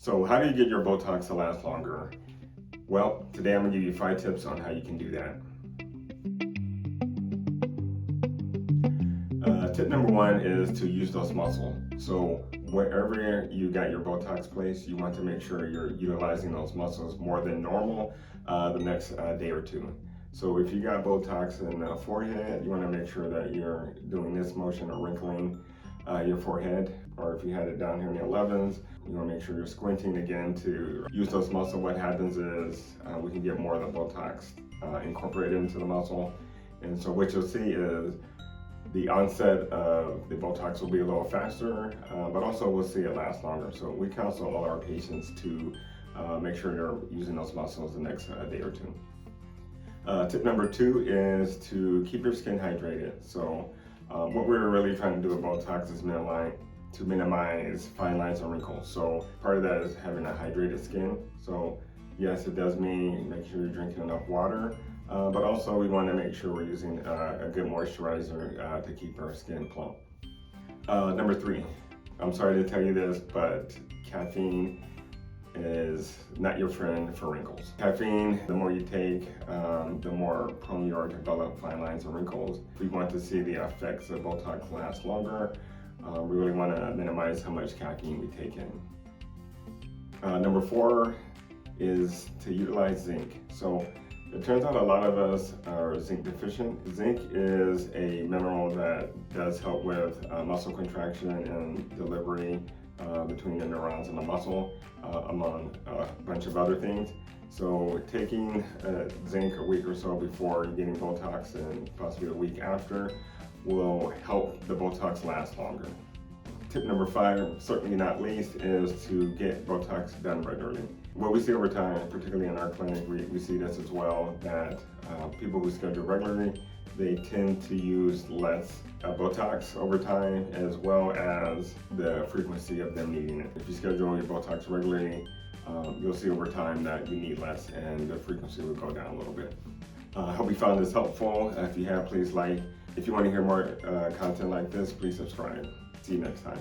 So how do you get your Botox to last longer? Well, today I'm gonna give you 5 tips on how you can do that. Tip number 1 is to use those muscles. So wherever you got your Botox placed, you want to make sure you're utilizing those muscles more than normal the next day or two. So if you got Botox in the forehead, you want to make sure that you're doing this motion or wrinkling your forehead, or if you had it down here in the 11s, you want to make sure you're squinting again to use those muscles. What happens is we can get more of the Botox incorporated into the muscle, and so what you'll see is the onset of the Botox will be a little faster, but also we'll see it last longer. So we counsel all our patients to make sure you're using those muscles the next day or two. Tip number 2 is to keep your skin hydrated. So what we're really trying to do with Botox is minimize fine lines and wrinkles. So part of that is having a hydrated skin. So yes, it does mean making sure you're drinking enough water, but also we want to make sure we're using a good moisturizer to keep our skin plump. Number 3, I'm sorry to tell you this, but caffeine is not your friend for wrinkles. Caffeine, the more you take, the more prone you are to develop fine lines and wrinkles. If we want to see the effects of Botox last longer, we really want to minimize how much caffeine we take in. Number 4 is to utilize zinc. So it turns out a lot of us are zinc deficient. Zinc is a mineral that does help with muscle contraction and delivery between the neurons and the muscle, among a bunch of other things. So taking zinc a week or so before getting Botox and possibly a week after will help the Botox last longer. Tip number 5, certainly not least, is to get Botox done regularly. What we see over time, particularly in our clinic, we see this as well, that people who schedule regularly, they tend to use less Botox over time, as well as the frequency of them needing it. If you schedule your Botox regularly, you'll see over time that you need less and the frequency will go down a little bit. I hope you found this helpful. If you have, please like. If you want to hear more content like this, please subscribe. See you next time.